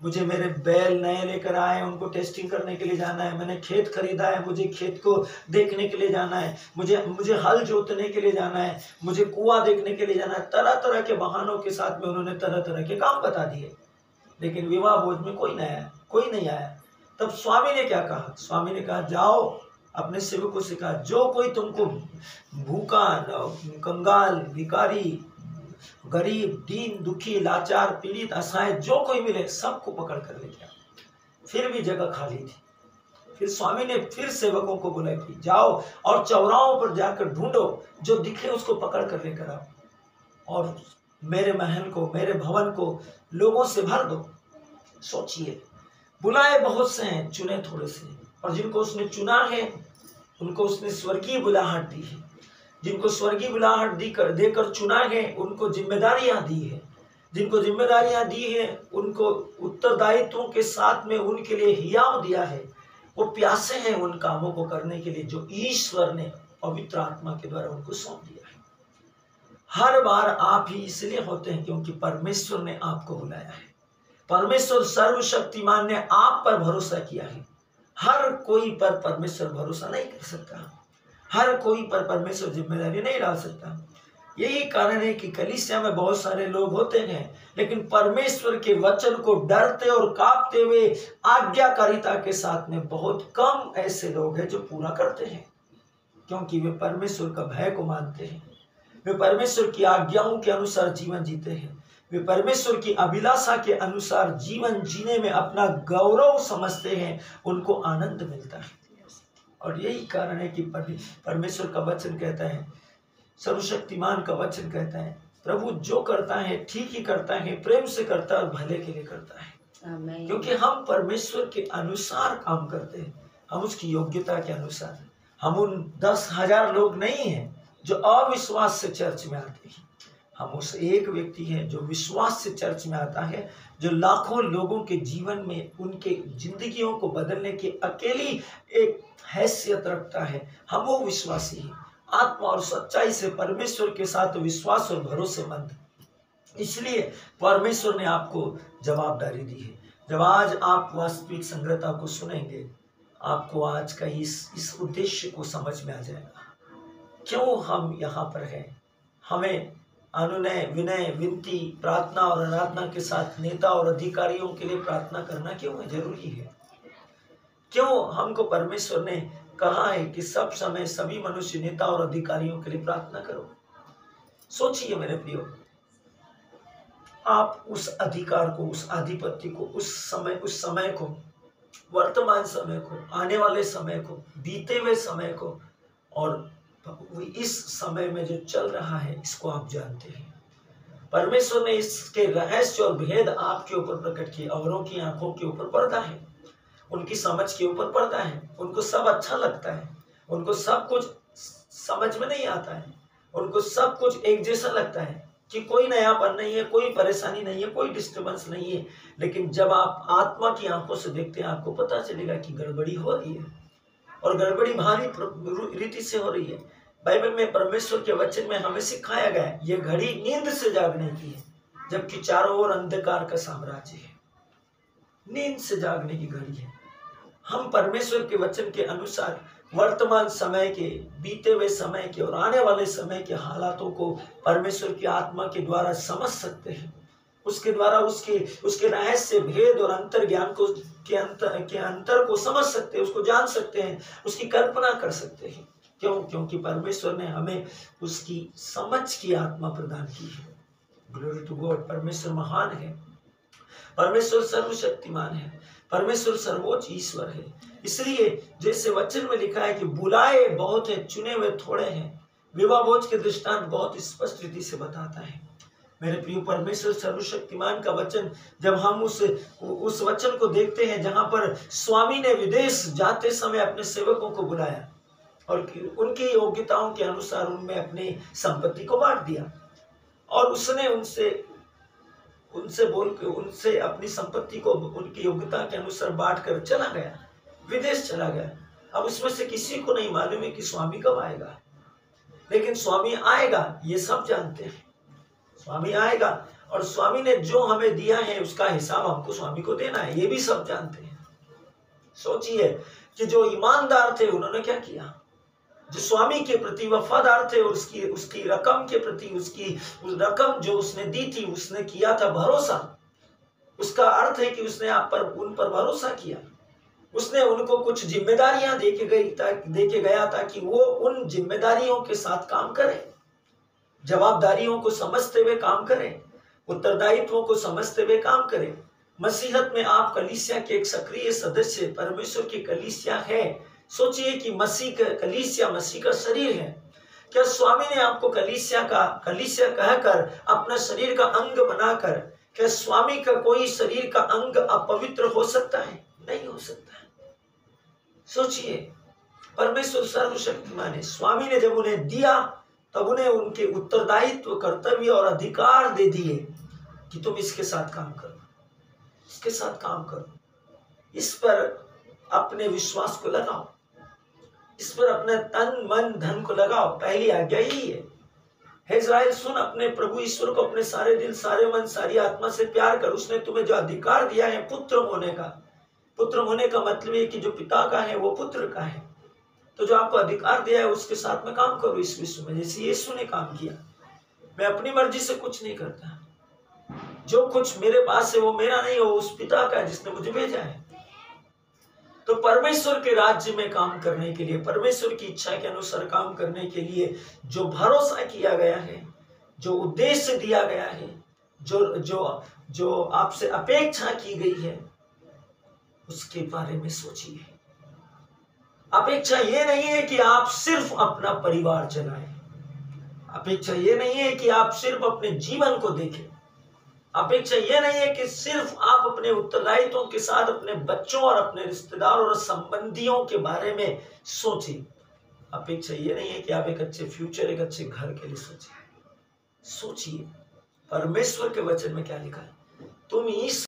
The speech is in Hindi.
मुझे मेरे बैल नए लेकर आए, उनको टेस्टिंग करने के लिए जाना है। मैंने खेत खरीदा है, मुझे खेत को देखने के लिए जाना है। मुझे हल जोतने के लिए जाना है, मुझे कुआं देखने के लिए जाना है। तरह तरह के बहानों के साथ में उन्होंने तरह तरह के काम बता दिए, लेकिन विवाह भोज में कोई नहीं आया। तब स्वामी ने क्या कहा? स्वामी ने कहा, जाओ अपने सेवकों से कहा, जो कोई तुमको भूखा, कंगाल, भिखारी, गरीब, दीन, दुखी, लाचार, पीड़ित, असहाय जो कोई मिले सबको पकड़ कर ले गया। फिर भी जगह खाली थी। फिर स्वामी ने फिर सेवकों को बोला कि जाओ और चौराहों पर जाकर ढूंढो, जो दिखे उसको पकड़ कर लेकर आओ और मेरे महल को, मेरे भवन को लोगों से भर दो। सोचिए, बुलाए बहुत से हैं, चुने थोड़े से, और जिनको उसने चुना है उनको उसने स्वर्गीय बुलाहट दी है। जिनको स्वर्गीय बुलाहट देकर चुना है उनको जिम्मेदारियां दी है। जिनको जिम्मेदारियां दी है उनको उत्तरदायित्वों के साथ में उनके लिए हियाव दिया है। वो प्यासे हैं उन कामों को करने के लिए जो ईश्वर ने पवित्र आत्मा के द्वारा उनको सौंप दिया है। हर बार आप ही इसलिए होते हैं क्योंकि परमेश्वर ने आपको बुलाया है। परमेश्वर सर्वशक्तिमान ने आप पर भरोसा किया है। हर कोई पर परमेश्वर भरोसा नहीं कर सकता, हर कोई पर परमेश्वर जिम्मेदारी नहीं डाल सकता। यही कारण है कि कलीसिया में बहुत सारे लोग होते हैं, लेकिन परमेश्वर के वचन को डरते और कांपते हुए आज्ञाकारिता के साथ में बहुत कम ऐसे लोग हैं जो पूरा करते हैं, क्योंकि वे परमेश्वर का भय को मानते हैं। वे परमेश्वर की आज्ञाओं के अनुसार जीवन जीते हैं। वे परमेश्वर की अभिलाषा के अनुसार जीवन जीने में अपना गौरव समझते हैं, उनको आनंद मिलता है। और यही कारण है कि परमेश्वर का वचन कहता है, सर्वशक्तिमान का वचन कहता है, प्रभु जो करता है ठीक ही करता है, प्रेम से करता है और भले के लिए करता है। क्योंकि हम परमेश्वर के अनुसार काम करते हैं, हम उसकी योग्यता के अनुसार। हम उन 10,000 लोग नहीं हैं जो अविश्वास से चर्च में आते हैं। हम उस एक व्यक्ति हैं जो विश्वास से चर्च में आता है, जो लाखों लोगों के जीवन में उनके जिंदगियों को बदलने की अकेली एक हैसियत रखता है। हम वो विश्वासी हैं, आत्मा और सच्चाई से परमेश्वर के साथ विश्वास और भरोसेमंद। इसलिए परमेश्वर ने आपको जवाबदारी दी है। जब आज आप वास्तविक संग्रहता को सुनेंगे, आपको आज का इस उद्देश्य को समझ में आ जाएगा, क्यों हम यहाँ पर हैं। हमें अनुनय, विनय, विनती, प्रार्थना और आराधना के साथ नेता और अधिकारियों के लिए प्रार्थना करना क्यों है जरूरी है। क्यों हमको परमेश्वर ने कहा है कि सब समय सभी मनुष्य नेता और अधिकारियों के लिए प्रार्थना करो। सोचिए मेरे प्रियो, आप उस अधिकार को, उस आधिपत्य को, उस समय को, वर्तमान समय को, आने वाले समय को, बीते हुए समय को और इस समय में जो चल रहा है, इसको आप जानते हैं। परमेश्वर ने इसके रहस्य और भेद आपके ऊपर प्रकट किए। औरों की आंखों के ऊपर पर्दा है, उनकी समझ के ऊपर पर्दा है। उनको सब अच्छा लगता है, उनको सब कुछ समझ में नहीं आता है, उनको सब कुछ एक जैसा लगता है कि कोई नयापन नहीं है, कोई परेशानी नहीं है, कोई डिस्टर्बेंस नहीं है। लेकिन जब आप आत्मा की आंखों से देखते हैं, आपको पता चलेगा कि गड़बड़ी हो रही है, और गड़बड़ी भारी रीति से हो रही है। बाइबल में, परमेश्वर के वचन में हमें सिखाया गया है, ये घड़ी नींद से जागने की है, जबकि चारों ओर अंधकार का साम्राज्य है। नींद से जागने की घड़ी है। हम परमेश्वर के वचन के अनुसार वर्तमान समय के, बीते हुए समय के और आने वाले समय के हालातों को परमेश्वर की आत्मा के द्वारा समझ सकते हैं। उसके द्वारा उसके रहस्य, भेद और अंतर ज्ञान को के अंतर को समझ सकते हैं, उसको जान सकते हैं, उसकी कल्पना कर सकते हैं। क्यों? क्योंकि परमेश्वर ने हमें उसकी समझ की आत्मा प्रदान की है। Glory to God. परमेश्वर महान है, परमेश्वर सर्वशक्तिमान है, परमेश्वर सर्वोच्च ईश्वर है। इसलिए जैसे वचन में लिखा है कि बुलाए बहुत है, चुने हुए थोड़े हैं, विवाह भोज के दृष्टांत बहुत स्पष्ट रीति से बताता है। मेरे प्रिय, परमेश्वर सर्वशक्तिमान का वचन, जब हम उस वचन को देखते हैं जहां पर स्वामी ने विदेश जाते समय अपने सेवकों को बुलाया और उनकी योग्यताओं के अनुसार उनमें अपनी संपत्ति को बांट दिया, और उसने उनसे बोल के उनसे अपनी संपत्ति को उनकी योग्यता के अनुसार बांट कर चला गया, विदेश चला गया। अब उसमें से किसी को नहीं मालूम है कि स्वामी कब आएगा, लेकिन स्वामी आएगा, ये सब जानते हैं। स्वामी आएगा और स्वामी ने जो हमें दिया है उसका हिसाब हमको स्वामी को देना है, ये भी सब जानते हैं। सोचिए कि जो ईमानदार थे उन्होंने क्या किया, जो स्वामी के प्रति वफादार थे और उसकी रकम के प्रति उस रकम जो उसने दी थी उसने किया था भरोसा। उसका अर्थ है कि उसने उन पर भरोसा किया। उसने उनको कुछ जिम्मेदारियां दे के गया ताकि वो उन जिम्मेदारियों के साथ काम करें, जवाबदारियों को समझते हुए काम करें, उत्तरदायित्वों को समझते हुए काम करें। मसीहत में आप कलीसिया के एक सक्रिय सदस्य, परमेश्वर की कलीसिया है। सोचिए कि कलीसिया मसीह का शरीर है। क्या स्वामी ने आपको कलीसिया कहकर अपना शरीर का अंग बनाकर, क्या स्वामी का कोई शरीर का अंग अपवित्र हो सकता है? नहीं हो सकता है। सोचिए, परमेश्वर सर्वशक्तिमान है। स्वामी ने जब उन्हें दिया तब उन्हें उनके उत्तरदायित्व, कर्तव्य और अधिकार दे दिए कि तुम इसके साथ काम करो, इसके साथ काम करो, इस पर अपने विश्वास को लगाओ, इस पर अपने तन मन धन को लगाओ। पहली आज्ञा यही है, हे इस्राएल सुन, अपने प्रभु ईश्वर को अपने सारे दिल, सारे मन, सारी आत्मा से प्यार कर। उसने तुम्हें जो अधिकार दिया है पुत्र होने का मतलब है कि जो पिता का है वो पुत्र का है। तो जो आपको अधिकार दिया है उसके साथ में काम करो इस विश्व में, जैसे यीशु ने काम किया। मैं अपनी मर्जी से कुछ नहीं करता, जो कुछ मेरे पास है वो मेरा नहीं, वो उस पिता का है जिसने मुझे भेजा है। तो परमेश्वर के राज्य में काम करने के लिए, परमेश्वर की इच्छा के अनुसार काम करने के लिए जो भरोसा किया गया है, जो उद्देश्य दिया गया है, जो आपसे अपेक्षा की गई है, उसके बारे में सोचिए। अपेक्षा ये नहीं है कि आप सिर्फ अपना परिवार चलाएं, अपेक्षा ये नहीं है कि आप सिर्फ अपने जीवन को देखें, अपेक्षा यह नहीं है कि सिर्फ आप अपने उत्तरदायित्वों के साथ अपने बच्चों और अपने रिश्तेदारों और संबंधियों के बारे में सोचें। अपेक्षा यह नहीं है कि आप एक अच्छे फ्यूचर, एक अच्छे घर के लिए सोचिए। परमेश्वर के वचन में क्या लिखा है, तुम इस